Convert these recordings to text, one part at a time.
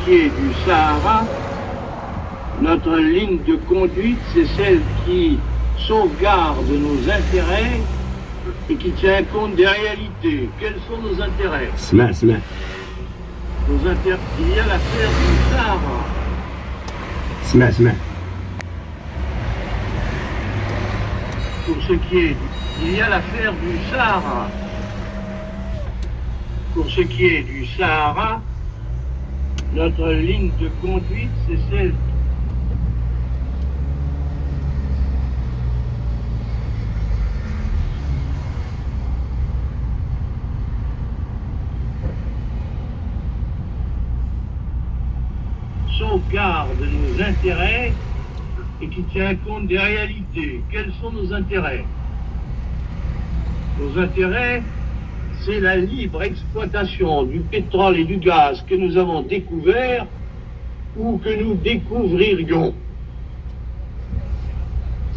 qui est du Sahara, notre ligne de conduite, c'est celle qui sauvegarde nos intérêts et qui tient compte des réalités. Quels sont nos intérêts? Nos intérêts. Il y a l'affaire du Sahara. Pour ce qui est il y a l'affaire du Sahara. Pour ce qui est du Sahara, notre ligne de conduite, c'est celle sauvegarde nos intérêts et qui tient compte des réalités. Quels sont nos intérêts? Nos intérêts, c'est la libre exploitation du pétrole et du gaz que nous avons découvert ou que nous découvririons.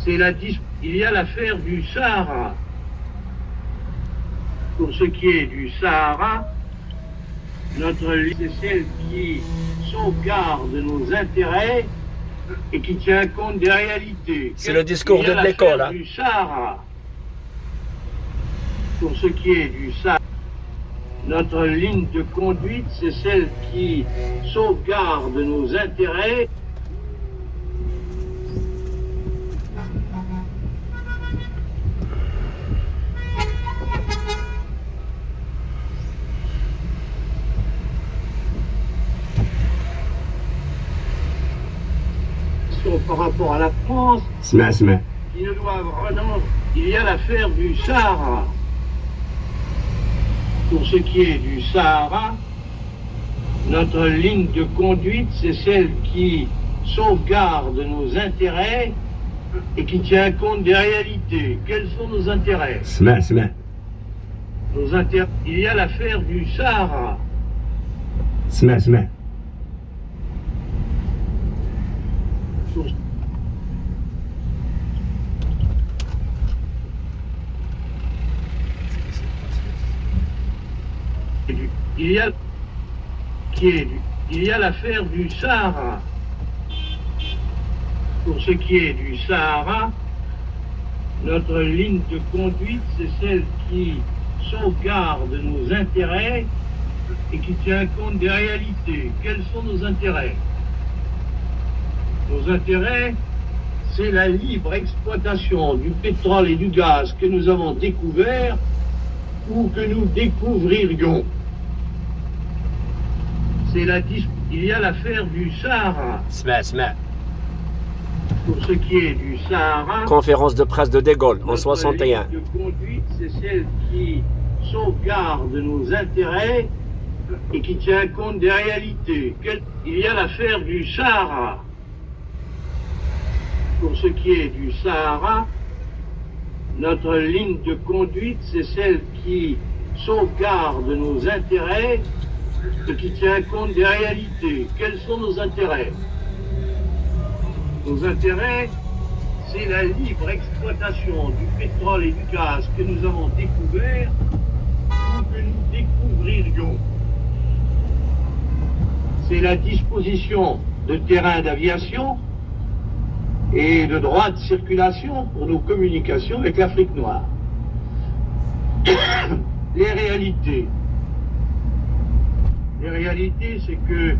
Il y a l'affaire du Sahara. Pour ce qui est du Sahara, notre ligne, c'est celle qui sauvegarde nos intérêts et qui tient compte des réalités. C'est le discours de l'école. Du Sahara. Pour ce qui est du Sahara, notre ligne de conduite, c'est celle qui sauvegarde nos intérêts. Par rapport à la France, qui ne doivent renoncer. Il y a l'affaire du Sahara. Pour ce qui est du Sahara, notre ligne de conduite, c'est celle qui sauvegarde nos intérêts et qui tient compte des réalités. Quels sont nos intérêts? Nos intérêts. Il y a l'affaire du Sahara. Il y a l'affaire du Sahara. Pour ce qui est du Sahara, notre ligne de conduite, c'est celle qui sauvegarde nos intérêts et qui tient compte des réalités. Quels sont nos intérêts? Nos intérêts, c'est la libre exploitation du pétrole et du gaz que nous avons découvert ou que nous découvririons. Il y a l'affaire du Sahara. Pour ce qui est du Sahara, conférence de presse de De Gaulle en 61. Notre ligne de conduite, c'est celle qui sauvegarde nos intérêts et qui tient compte des réalités. Il y a l'affaire du Sahara. Pour ce qui est du Sahara, notre ligne de conduite, c'est celle qui sauvegarde nos intérêts et qui tient compte des réalités. Quels sont nos intérêts? Nos intérêts, c'est la libre exploitation du pétrole et du gaz que nous avons découvert ou que nous découvririons. C'est la disposition de terrains d'aviation et de droits de circulation pour nos communications avec l'Afrique noire. Les réalités. Les réalités, c'est que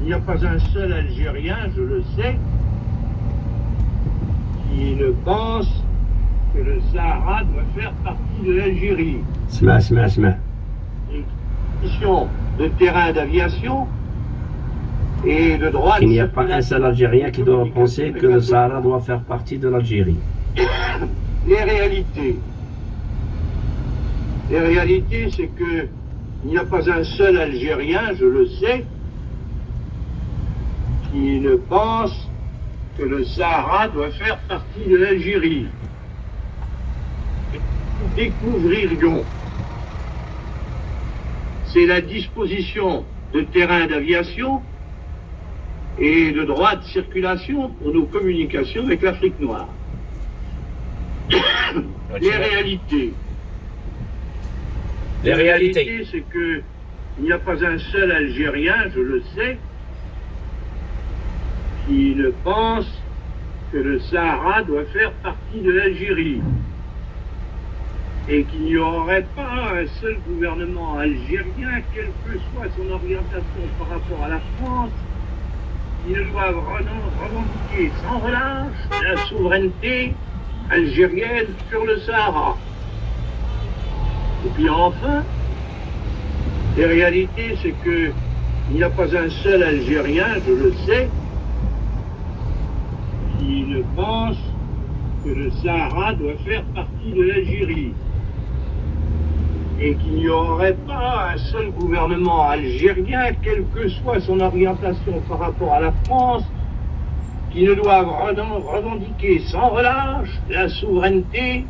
il n'y a pas un seul Algérien, je le sais, qui ne pense que le Sahara doit faire partie de l'Algérie. Les conditions de terrain d'aviation et de droit. Il n'y a pas un seul Algérien qui doit penser que le Sahara doit faire partie de l'Algérie. Les réalités. Les réalités, c'est que il n'y a pas un seul Algérien, je le sais, qui ne pense que le Sahara doit faire partie de l'Algérie. Nous découvririons. C'est la disposition de terrains d'aviation et de droits de circulation pour nos communications avec l'Afrique noire. Les réalités. Les réalités, c'est que il n'y a pas un seul Algérien, je le sais, qui ne pense que le Sahara doit faire partie de l'Algérie et qu'il n'y aurait pas un seul gouvernement algérien, quelle que soit son orientation par rapport à la France, qui ne doive revendiquer sans relâche la souveraineté algérienne sur le Sahara. Et puis enfin, la réalité, c'est que il n'y a pas un seul Algérien, je le sais, qui ne pense que le Sahara doit faire partie de l'Algérie et qu'il n'y aurait pas un seul gouvernement algérien, quelle que soit son orientation par rapport à la France, qui ne doive revendiquer sans relâche la souveraineté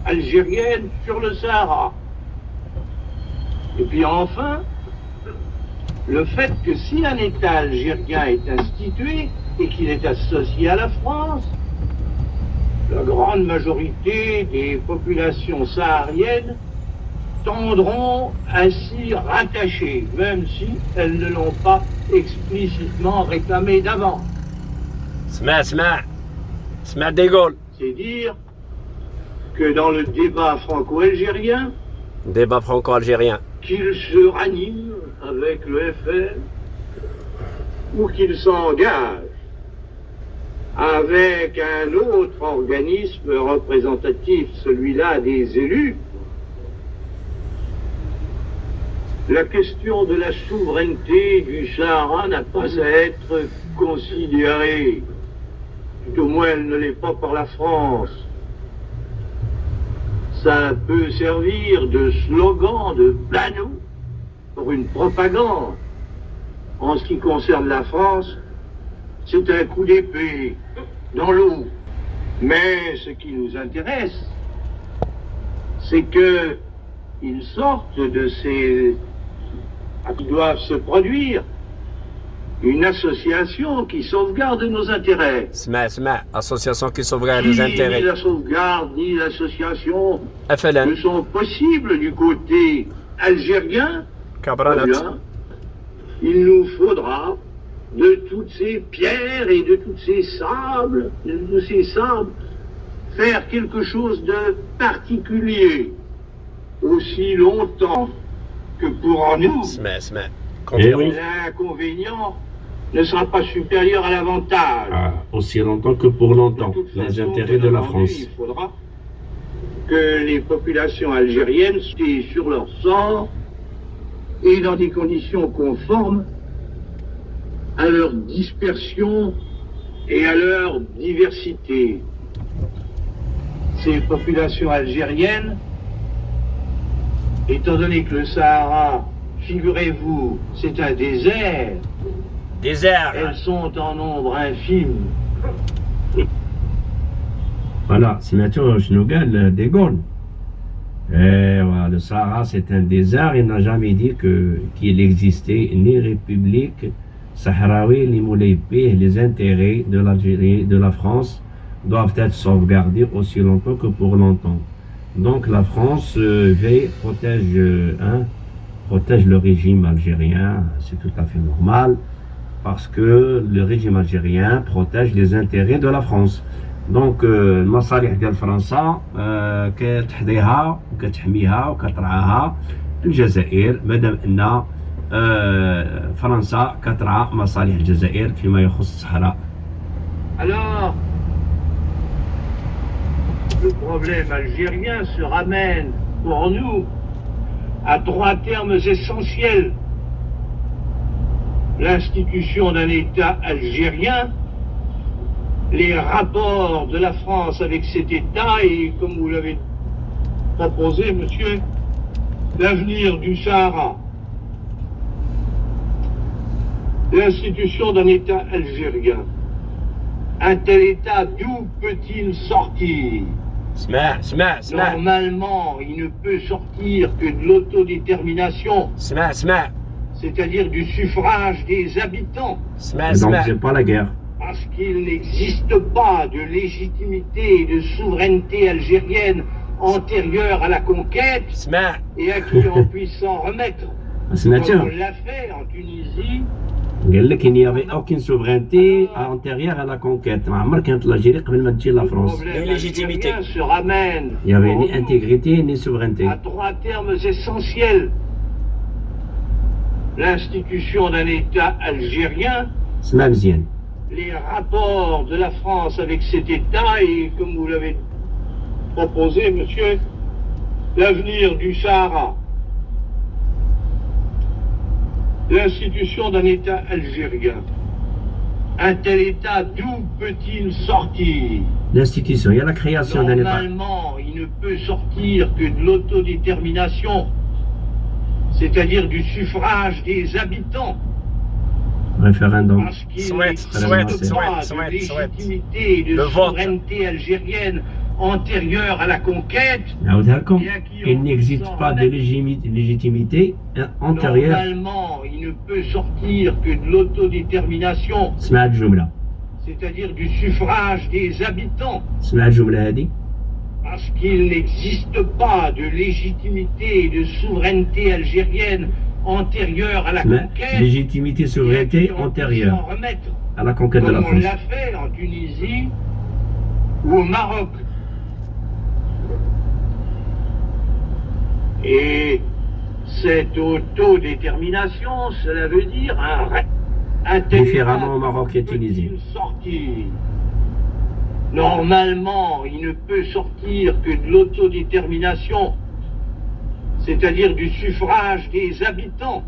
algérienne sur le Sahara. Et puis enfin, le fait que si un État algérien est institué et qu'il est associé à la France, la grande majorité des populations sahariennes tendront à s'y rattacher, même si elles ne l'ont pas explicitement réclamé d'avant. اسمع دي Gaulle. C'est dire que dans le débat franco-algérien, Débat franco-algérien. qu'il se ranime avec le FN ou qu'il s'engage avec un autre organisme représentatif, celui-là des élus, la question de la souveraineté du Sahara n'a pas à être considérée. Tout au moins, elle ne l'est pas par la France. Ça peut servir de slogan, de panneau pour une propagande. En ce qui concerne la France, c'est un coup d'épée dans l'eau. Mais ce qui nous intéresse, c'est qu'ils sortent de ces... qui doivent se produire une association qui sauvegarde nos intérêts. Association qui sauvegarde les intérêts. Ni la sauvegarde, ni l'association FLN. ne sont possibles du côté algérien. Cabranat. Eh bien, il nous faudra de toutes ces pierres et de tous ces sables, faire quelque chose de particulier aussi longtemps que pour nous. L'inconvénient ne sera pas supérieur à l'avantage. Aussi longtemps que pour longtemps, les intérêts de la France. Il faudra que les populations algériennes soient sur leur sort et dans des conditions conformes à leur dispersion et à leur diversité. Ces populations algériennes, étant donné que le Sahara, figurez-vous, c'est un désert, elles sont en nombre infime. Voilà, سمعتوا شنو قال دي Gaulle. Le Sahara c'est un désert, il n'a jamais dit qu'il existait ni république sahraoui ni moulébé. Les intérêts de l'Algérie, de la France doivent être sauvegardés aussi longtemps que pour longtemps. Donc la France protège le régime algérien, c'est tout à fait normal, parce que le régime algérien protège les intérêts de la France. Donc المصالح ديال فرنسا كتحظيها وكتحميها وكترعاها الجزائر مادام ان فرنسا كترعى مصالح الجزائر فيما يخص الصحراء. Alors, le problème algérien se ramène pour nous à trois termes essentiels. L'institution d'un État algérien, les rapports de la France avec cet État et, comme vous l'avez proposé, monsieur, l'avenir du Sahara. L'institution d'un État algérien. Un tel État, d'où peut-il sortir? Normalement, il ne peut sortir que de l'autodétermination, c'est-à-dire du suffrage des habitants. Donc c'est pas la guerre. Parce qu'il n'existe pas de légitimité et de souveraineté algérienne antérieure à la conquête et à qui on puisse s'en remettre. Comme on l'a fait en Tunisie, قال لك il n'y avait aucune souveraineté antérieure à la conquête. ما عمر كانت l'Algérie قبل ما تجي la Le France. problème Et légitimité. algérien se ramène Il n'y avait ni au retour intégrité ni souveraineté. à trois termes essentiels. L'institution d'un État algérien, اسمع مزيان. les rapports de la France avec cet État et, comme vous l'avez proposé, monsieur, l'avenir du Sahara. L'institution d'un État algérien. Un tel État, d'où peut-il sortir? L'institution, il y a la création d'un État. Normalement, il ne peut sortir que de l'autodétermination, c'est-à-dire du suffrage des habitants. Référendum. Parce qu'il Souhaite, n'existe souhaite, pas souhaite, de souhaite. légitimité et de Le vote. souveraineté algérienne antérieure à la conquête. نعاودها لكم. Il n'existe pas de légitimité antérieure. Normalement, il ne peut sortir que de l'autodétermination, اسمع الجملة. c'est-à-dire du suffrage des habitants. اسمع الجملة هذه. Parce qu'il n'existe pas de légitimité et de souveraineté algérienne antérieure à la اسمع conquête. légitimité, souveraineté antérieure S'en remettre, à la conquête de la comme on France. l'a fait en Tunisie ou au Maroc. Et cette autodétermination, cela veut dire un tel Différemment au État Maroc et peut-il Tunisie. sortir. Normalement, il ne peut sortir que de l'autodétermination, c'est-à-dire du suffrage des habitants.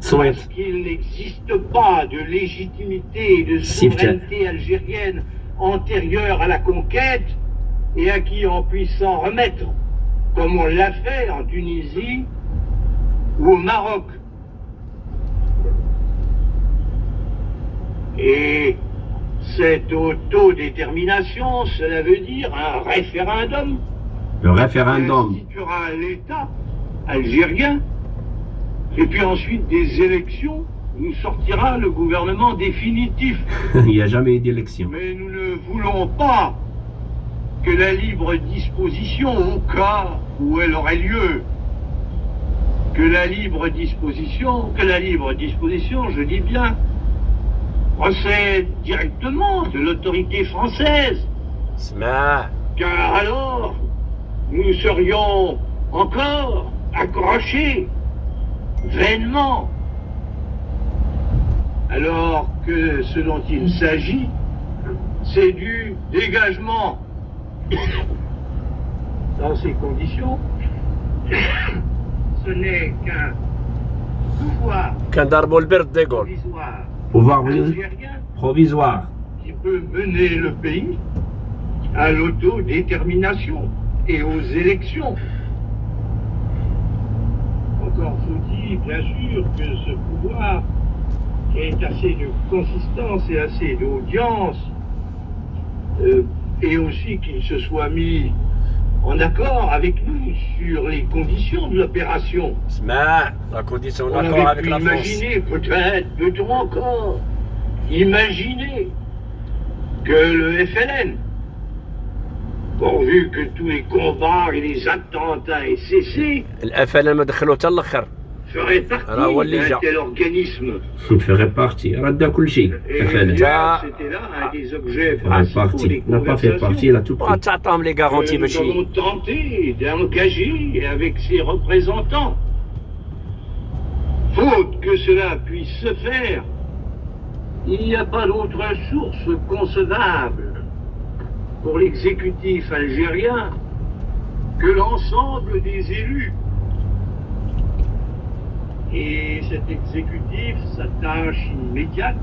صويت. Parce qu'il n'existe pas de légitimité et de souveraineté algérienne antérieure à la conquête et à qui on puisse s'en remettre, comme on l'a fait en Tunisie ou au Maroc. Et cette autodétermination, cela veut dire un référendum Le qui référendum. instituera l'État algérien, et puis ensuite des élections, nous sortira le gouvernement définitif. Il n'y a jamais eu d'élection. Mais nous ne voulons pas que la libre disposition, au cas où elle aurait lieu, que la libre disposition, je dis bien, procède directement de l'autorité française. اسمع. Car alors, nous serions encore accrochés, vainement, alors que ce dont il s'agit, c'est du dégagement. Dans ces conditions, ce n'est qu'un pouvoir كان ضربوا البرد ديغول. provisoire Pouvoir algérien provisoire. qui peut mener le pays à l'autodétermination et aux élections. Encore faut-il, bien sûr, que ce pouvoir ait assez de consistance et assez d'audience, et aussi qu'il se soit mis en accord avec nous sur les conditions de l'opération. اسمع. La condition On d'accord avait avec pu la France. imaginer, peut-être, peut-on encore imaginer que le FLN, pourvu que tous les combats et les attentats aient cessé, الFLN ما دخلوا حتى الاخر. ferait partie Alors, on les d'un gère. tel organisme. Il ferait partie. رد كل شيء. Et FLN. d'ailleurs, c'était là un des objets Il ferait principaux des partie. Il n'a pas fait partie, il a tout pris. تعطاهم لي garanties que nous avons باش tenté d'engager avec ses représentants. Faute que cela puisse se faire, il n'y a pas d'autre source concevable pour l'exécutif algérien que l'ensemble des élus. Et cet exécutif, sa tâche immédiate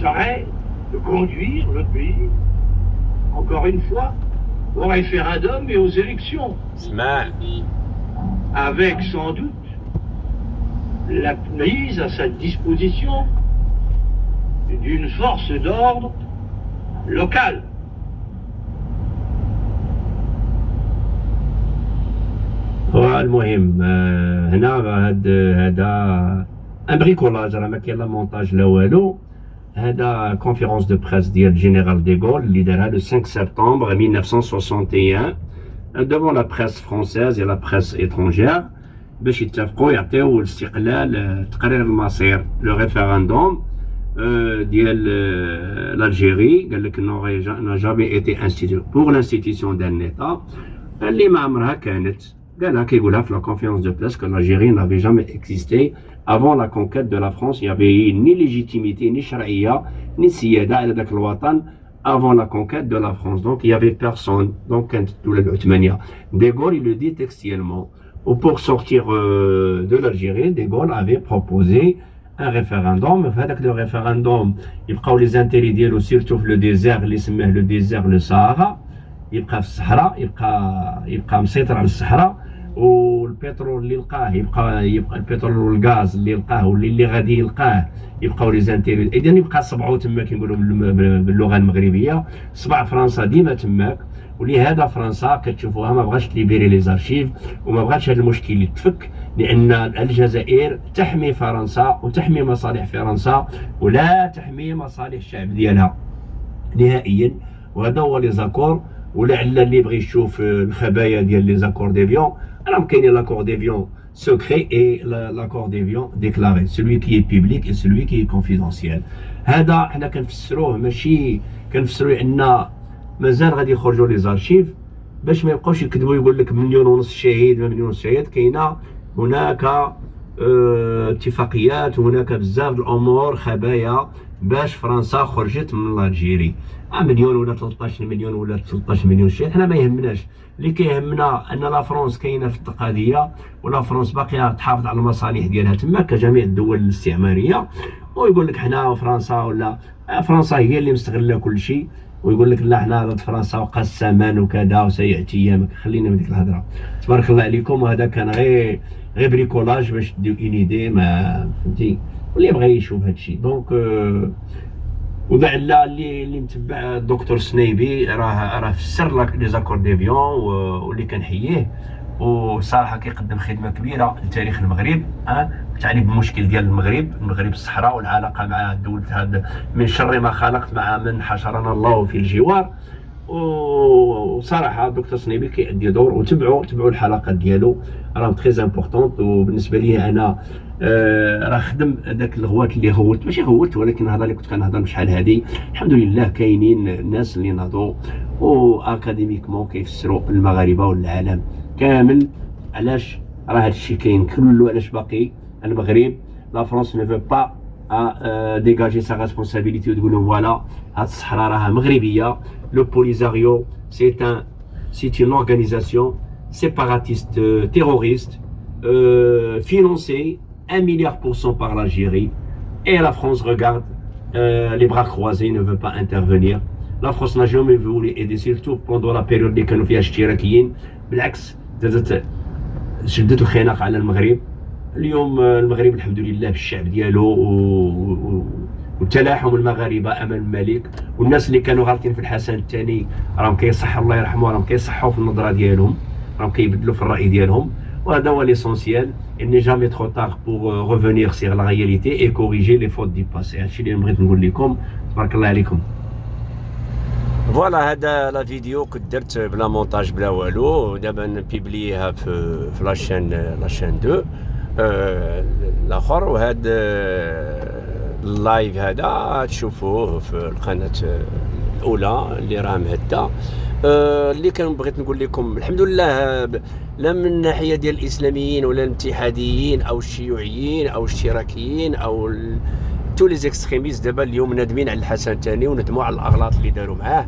serait de conduire le pays, encore une fois, au référendum et aux élections, اسمع. avec sans doute la mise à sa disposition d'une force d'ordre locale. المهم هنا هذا ان بريكولاج راه ما كاين لا مونتاج لا والو. هذا كونفيرونس دو بريس ديال جينيرال ديغول اللي دارها لو 5 سبتمبر 1961 devant la presse française et la presse étrangère. باش يتفقوا يعطيو الاستقلال تقرير المصير لو ريفيراندوم ديال l'Algérie. قال لك n'a jamais été institué pour l'institution d'un État اللي ما عمرها كانت. قالها كيقولها في la conférence de presse que l'Algérie n'avait jamais existé avant la conquête de la France. Il y avait ni légitimité ni شرعية ni سيادة على ذاك الوطن avant la conquête de la France. Donc il y avait personne. Donc كانت الدولة العثمانية. De Gaulle il le dit textuellement. Ou pour sortir de l'Algérie, De Gaulle avait proposé un référendum. هذاك le référendum يبقاو les intérêts ديالو surtout في le désert اللي سماه le désert le Sahara. يبقى في الصحراء يبقى مسيطر على الصحراء. والبترول اللي لقاه يبقى البترول والغاز اللي لقاه واللي غادي يلقاه يبقاو لي زانتيري. اذا يبقى صبعو تما كيقولوا باللغه المغربيه صبع فرنسا ديما تماك. ولهذا فرنسا كتشوفوها ما بغاش تليبيري لي زارشيف وما بغاش هذا المشكل يتفك لان الجزائر تحمي فرنسا وتحمي مصالح فرنسا ولا تحمي مصالح الشعب ديالها نهائيا. وهذا هو لي زاكور. ولعل اللي بغى يشوف الخبايا ديال لي زاكور ديفيون راهم كاينين لاكور ديفيون secret et l'accord d'avion déclaré, celui qui est public et celui qui est confidentiel. هذا حنا كنفسروه ماشي كنفسروه ان مازال غادي يخرجوا لي زارشيف باش ما يبقاوش يكذبوا يقول لك 1.5 مليون شهيد ما 1 مليون شهيد. كاينه هناك اتفاقيات وهناك بزاف د الامور خبايا باش فرنسا خرجت من الجيري. 1 مليون ولا 13 مليون ولا 13 مليون شهيد حنا ما يهمناش. اللي كيهمنا ان لا فرنسا كاينه في القضيه ولا فرنسا باقيه تحافظ على المصالح ديالها تما كجميع الدول الاستعماريه. ويقول لك حنا فرنسا ولا فرنسا هي اللي مستغله كل شيء ويقول لك لا حنا ضد فرنسا وقسمان وكذا وسياتي ايامك. خلينا من ديك الهضره. تبارك الله عليكم. وهذا كان غير بريكولاج باش تديو اون ايدي ما فهمتي واللي بغى يشوف هذا الشيء. دونك ولعل اللي متبع الدكتور سنيبي راه فسر لك لي زاكور ديفيون واللي كنحييه وصراحه كيقدم خدمه كبيره لتاريخ المغرب. تعني بالمشكل ديال المغرب الصحراء والعلاقه مع دولة هذا من شر ما خلقت مع من حشرنا الله في الجوار. وصراحه الدكتور سنيبي كيأدي دور وتبعوا الحلقات ديالو راه تري امبورطونط. وبالنسبه لي انا راه خدم داك الغوات اللي غوت ماشي غوت ولكن الهضره اللي كنت كنهضر بشحال هادي الحمد لله كاينين الناس اللي ناضوا واكاديميكمون كيفسروا المغاربه والعالم كامل علاش راه هادشي كاين كله. علاش باقي المغرب لا فرنسا ne veut pas dégager sa responsabilité وتقول لهم فوالا هاد الصحراء راها مغربيه. Le Polisario c'est une organisation séparatiste terroriste financée 1 milliard% par l'Algérie et la France regarde les bras croisés, ne veut pas intervenir. La France n'a jamais voulu aider surtout pendant la période اللي كانوا فيها اشتراكيين. بالعكس شدت الخناق على المغرب. اليوم المغرب الحمد لله بالشعب ديالو وتلاحم المغاربه امام الملك. والناس اللي كانوا غالطين في الحسن الثاني راهم كيصح الله يرحمه راهم كيصحوا في النظره ديالهم راهم كيبدلوا في الراي ديالهم. وهذا هو ليسونسيال. il n'est jamais trop tard pour revenir sur la réalité et corriger les fautes du passé. هادشي اللي بغيت نقول لكم. تبارك الله عليكم. فوالا هذا لا فيديو كنت درت بلا مونتاج بلا والو. دابا نبيبليها في لاشين 2 الاخر. وهذا اللايف هذا تشوفوه في القناه الاولى اللي راه مهده. اللي كان بغيت نقول لكم الحمد لله لا من الناحيه ديال الاسلاميين ولا الاتحاديين او الشيوعيين او الاشتراكيين او تو لي زيكستريميست دابا اليوم نادمين على الحسن الثاني وندموا على الاغلاط اللي داروا معاه.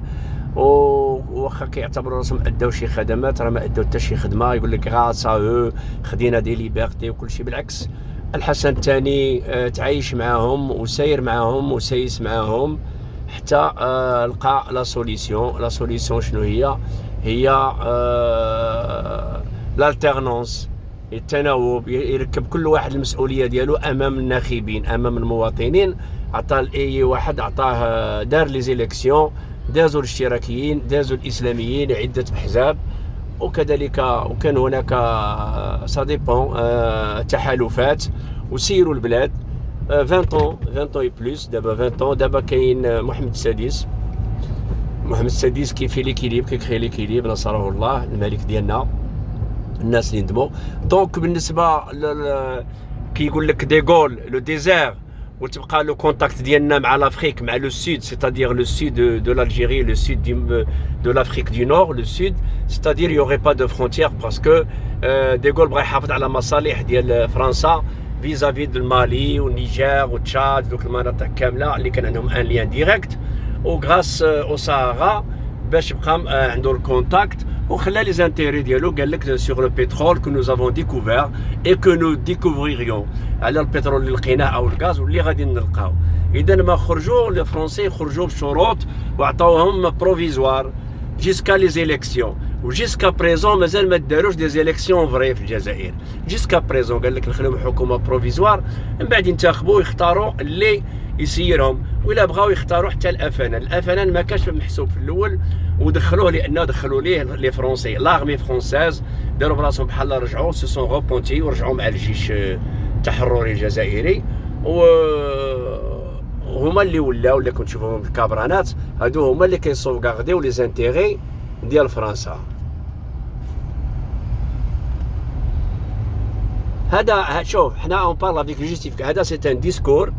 وواخا كيعتبروا راسهم اداو شي خدمات راه ما اداو حتى شي خدمه. يقول لك غاسا خدينا دي ليبرتي وكل شيء. بالعكس الحسن الثاني تعايش معاهم وساير معاهم وسايس معاهم حتى لقى لا سوليسيون شنو هي لالتيرنونس التناوب. يركب كل واحد المسؤوليه ديالو امام الناخبين امام المواطنين. عطاه اي واحد عطاه دار لي زيليكسيون دازوا الاشتراكيين دازوا الاسلاميين عده احزاب وكذلك وكان هناك سا ديبون تحالفات وسيروا البلاد 20 اي بلوس. دابا 20 دابا كاين محمد السادس كيفي ليكيليب كيكري ليكيليب نصره الله الملك ديالنا. الناس اللي ندموا. دونك بالنسبه كيقول لك ديغول لو ديزير وتبقى لو كونتاكت ديالنا مع لافريك مع لو سود سيتادير لو سود دو l'Algérie لو سود دو l'Afrique du Nord لو سود سيتادير يوغي با دو فرونتيير باسكو ديغول بغا يحافظ على مصالح ديال فرنسا فيزافي دو المالي والنيجر وتشاد دوك المناطق كامله اللي كان عندهم ان ليان ديريكت وغراس او سهارا باش بقى عنده الكونتاكت وخلى لي زانتيري ديالو قال لك سور لو بترول كو نو افون ديكوفير اي كو نو ديكوفريريون على البترول اللي لقيناه او الغاز واللي غادي نلقاو. اذا ما خرجوا لي فرونسي خرجوا بشروط وعطاوهم بروفيزوار جيسكا لي زيليكسيون وجيسكا بريزون مازال ما داروش دي زيليكسيون فري في الجزائر. جيسكا بريزون قال لك نخليهم حكومه بروفيزوار من بعد ينتخبوا ويختاروا اللي يسيرهم ولا بغاو يختاروا حتى الافنان ما كانش محسوب في الاول ودخلوه لانه دخلوا ليه لي فرونسي لاغمي فرونساز داروا براسهم بحال رجعوا سو سون روبونتي ورجعوا مع الجيش التحرري الجزائري وهما اللي ولاو اللي كنت تشوفوهم في الكابرانات هادو هما اللي كيسوفغارديو لي زانتيغي ديال فرنسا. هذا شوف حنا اون بارل افيك جوستيفيك هذا سي ان ديسكور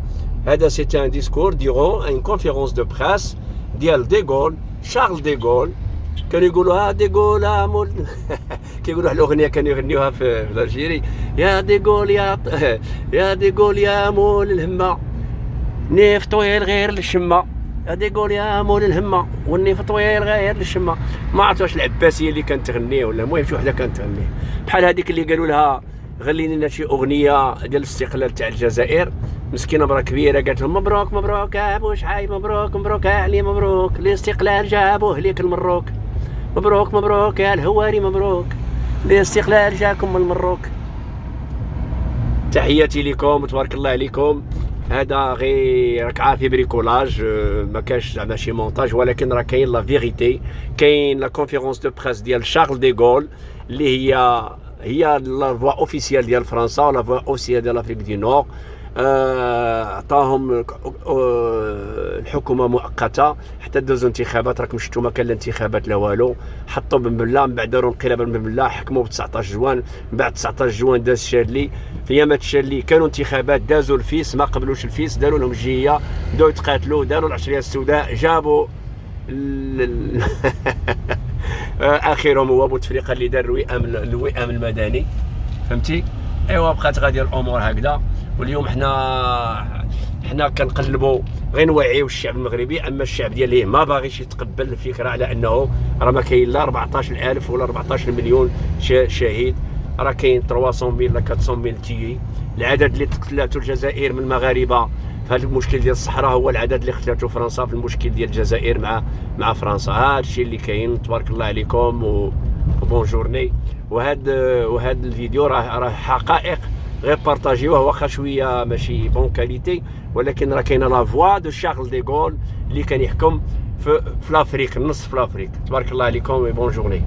هذا سي ان ديسكور ديغون ان كونفيرونس دو بريس ديال ديغول شارل ديغول كانوا يقولوها ديغول مول كيقولوا واحد الاغنيه كانوا يغنيوها في الجزائر يا ديغول يا ديغول يا مول الهمه نيف طويل غير للشمه يا ديغول يا مول الهمه والنيف طويل غير للشمه. ما عرفت واش العباسيه اللي كانت تغنيه ولا المهم شي وحده كانت تغنيه بحال هذيك اللي قالوا لها غني لنا شي اغنيه ديال الاستقلال تاع الجزائر مسكينه برا كبيره قالت لهم مبروك مبروك يا ابو شعيب مبروك مبروك يا علي مبروك الاستقلال جابوه ليك المروك مبروك مبروك يا الهواري مبروك الاستقلال جاكم من المروك. تحياتي لكم وتبارك الله عليكم. هذا غير راك عارفي بريكولاج ما كاش زعما شي مونتاج ولكن راه كاين لا فيغيتي كاين لا كونفيرونس دو بريس ديال شارل ديغول اللي هي لا فوا اوفيسيال ديال فرنسا ولا فوا اوفيسيال ديال لافريك دي نور. عطاهم الحكومه مؤقته حتى دوزو انتخابات. راكم شفتوا ما كان لا انتخابات لا والو حطوا بن بلا من بعد داروا انقلاب بن بلا حكموا ب 19 جوان من بعد 19 جوان داز شادلي في ايامات شادلي كانوا انتخابات دازوا الفيس ما قبلوش الفيس داروا لهم جيه بداو يتقاتلوا داروا العشريه السوداء جابوا اخرهم هو بوتفليقه اللي دار الوئام المدني فهمتي. ايوا بقات غاديه الامور هكذا واليوم حنا كنقلبوا غير نوعيو الشعب المغربي اما الشعب ديالي ما باغيش يتقبل الفكره على انه راه ما كاين لا 14,000 ولا 14 مليون شهيد راه كاين 300,000 ولا 400,000 تيي. العدد اللي قتلاتو الجزائر من المغاربه في هذا المشكل ديال الصحراء هو العدد اللي قتلاتو فرنسا في المشكل ديال الجزائر مع فرنسا. هذا الشيء اللي كاين. تبارك الله عليكم وبون جورني. وهذا الفيديو راه حقائق غير بارطاجيوه واخا شويه ماشي بون كاليتي ولكن راه كاينه لا فوا دو شارل ديغول اللي كان يحكم في لافريك النص في لافريك. تبارك الله عليكم وبون جورني.